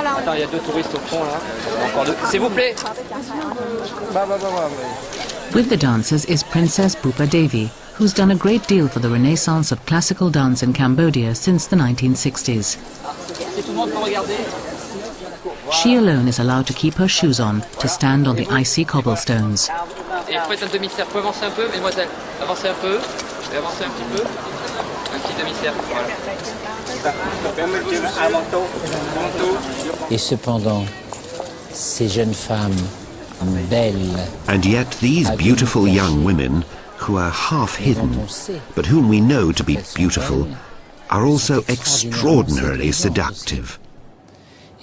Attends, il y a 2 touristes au fond là. Encore 2. S'il vous plaît. With the dancers is Princess Bhupa Devi, who's done a great deal for the renaissance of classical dance in Cambodia since the 1960s. She alone is allowed to keep her shoes on to stand on the icy cobblestones. Et faites un demi-cercle. Vous pouvez avancer un peu, mesdemoiselles. Avancez un peu. Et avancez un petit peu. Un petit demi-cercle. Voilà. Et cependant, ces jeunes femmes belles. And yet these beautiful young women, who are half hidden, but whom we know to be beautiful, are also extraordinarily seductive.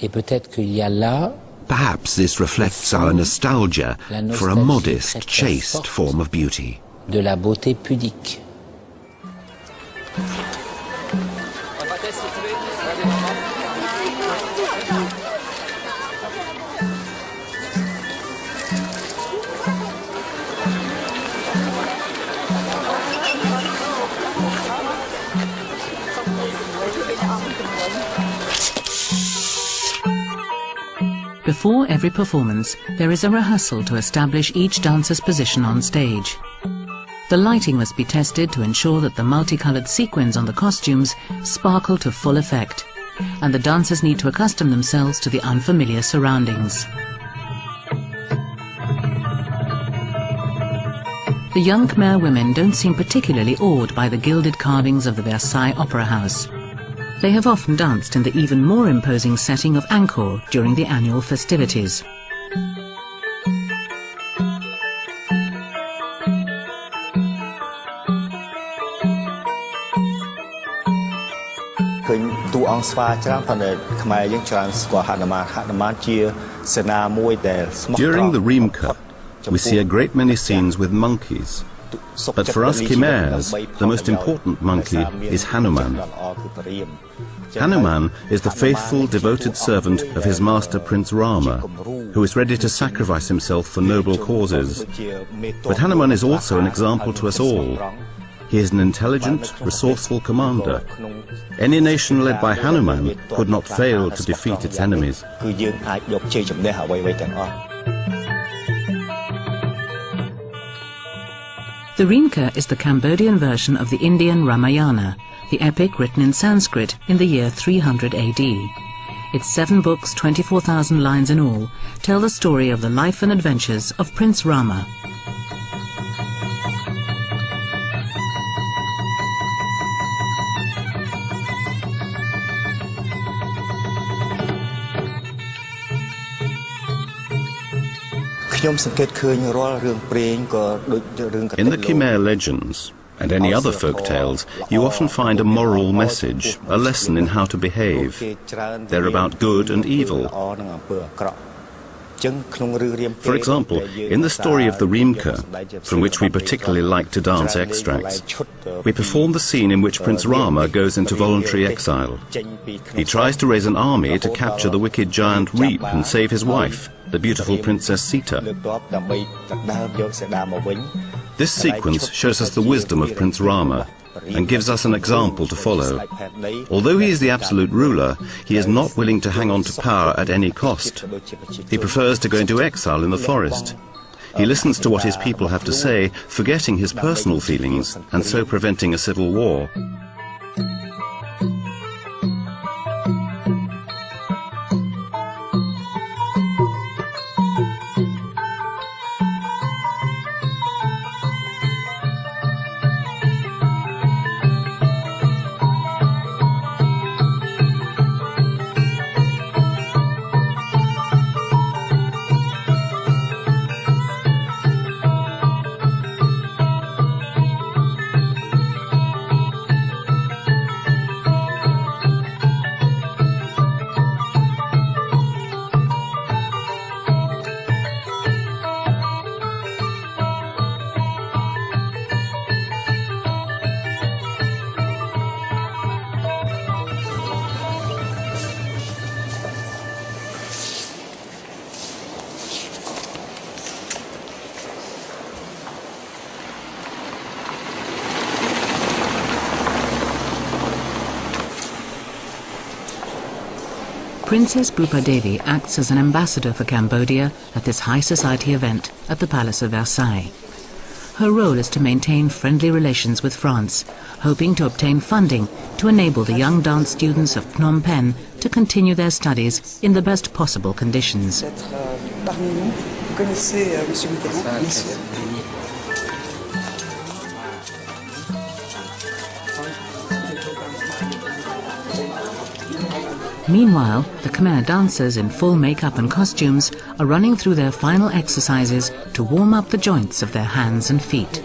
Et peut-être qu'il y a là. Perhaps this reflects our nostalgia for a modest, chaste form of beauty. De la beauté pudique. Before every performance, there is a rehearsal to establish each dancer's position on stage. The lighting must be tested to ensure that the multicolored sequins on the costumes sparkle to full effect, and the dancers need to accustom themselves to the unfamiliar surroundings. The young Khmer women don't seem particularly awed by the gilded carvings of the Versailles Opera House. They have often danced in the even more imposing setting of Angkor during the annual festivities. During the Reemka, we see a great many scenes with monkeys. But for us Khmers, the most important monkey is Hanuman. Hanuman is the faithful, devoted servant of his master Prince Rama, who is ready to sacrifice himself for noble causes. But Hanuman is also an example to us all. He is an intelligent, resourceful commander. Any nation led by Hanuman could not fail to defeat its enemies. The Reemka is the Cambodian version of the Indian Ramayana, the epic written in Sanskrit in the year 300 AD. Its 7 books, 24,000 lines in all, tell the story of the life and adventures of Prince Rama. In the Khmer legends, and any other folk tales, you often find a moral message, a lesson in how to behave. They're about good and evil. For example, in the story of the Reemka, from which we particularly like to dance extracts, we perform the scene in which Prince Rama goes into voluntary exile. He tries to raise an army to capture the wicked giant Reep and save his wife, the beautiful Princess Sita. This sequence shows us the wisdom of Prince Rama and gives us an example to follow. Although he is the absolute ruler, he is not willing to hang on to power at any cost. He prefers to go into exile in the forest. He listens to what his people have to say, forgetting his personal feelings, and so preventing a civil war. Princess Bhupa Devi acts as an ambassador for Cambodia at this high society event at the Palace of Versailles. Her role is to maintain friendly relations with France, hoping to obtain funding to enable the young dance students of Phnom Penh to continue their studies in the best possible conditions. Meanwhile, the Khmer dancers in full makeup and costumes are running through their final exercises to warm up the joints of their hands and feet.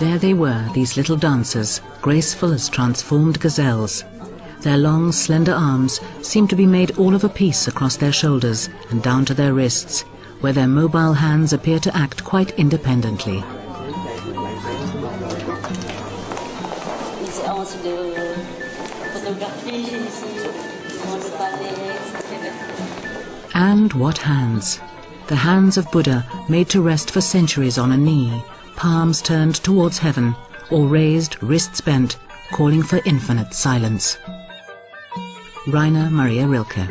There they were, these little dancers, graceful as transformed gazelles. Their long, slender arms seemed to be made all of a piece across their shoulders and down to their wrists, where their mobile hands appear to act quite independently. And what hands! The hands of Buddha made to rest for centuries on a knee, palms turned towards heaven, or raised, wrists bent, calling for infinite silence. Rainer Maria Rilke.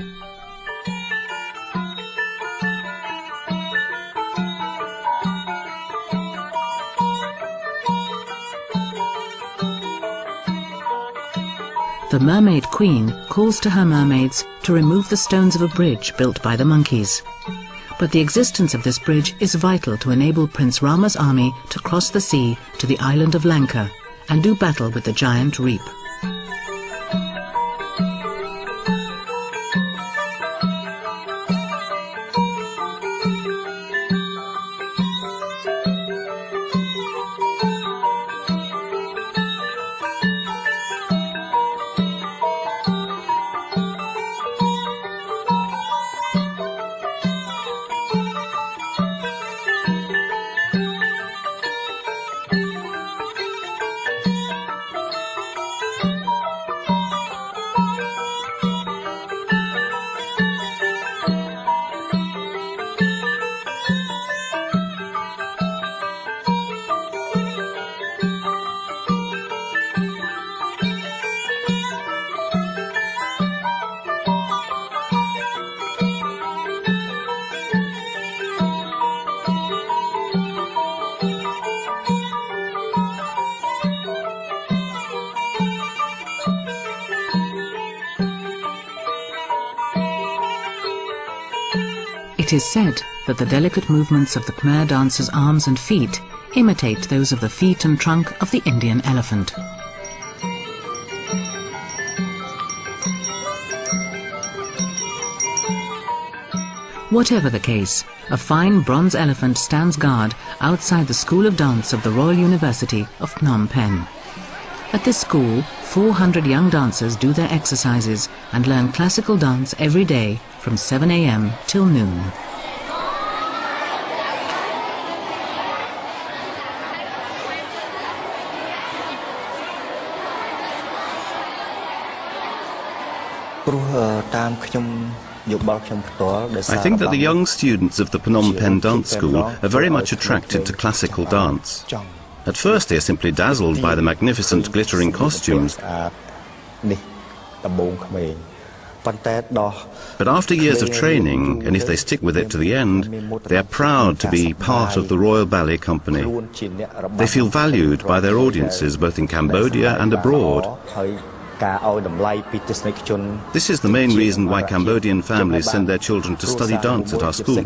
The Mermaid Queen calls to her mermaids to remove the stones of a bridge built by the monkeys. But the existence of this bridge is vital to enable Prince Rama's army to cross the sea to the island of Lanka and do battle with the giant Reap. It is said that the delicate movements of the Khmer dancers' arms and feet imitate those of the feet and trunk of the Indian elephant. Whatever the case, a fine bronze elephant stands guard outside the School of Dance of the Royal University of Phnom Penh. At this school, 400 young dancers do their exercises and learn classical dance every day from 7 a.m. till noon. I think that the young students of the Phnom Penh Dance School are very much attracted to classical dance. At first they are simply dazzled by the magnificent glittering costumes. But after years of training, and if they stick with it to the end, they are proud to be part of the Royal Ballet Company. They feel valued by their audiences both in Cambodia and abroad. This is the main reason why Cambodian families send their children to study dance at our school.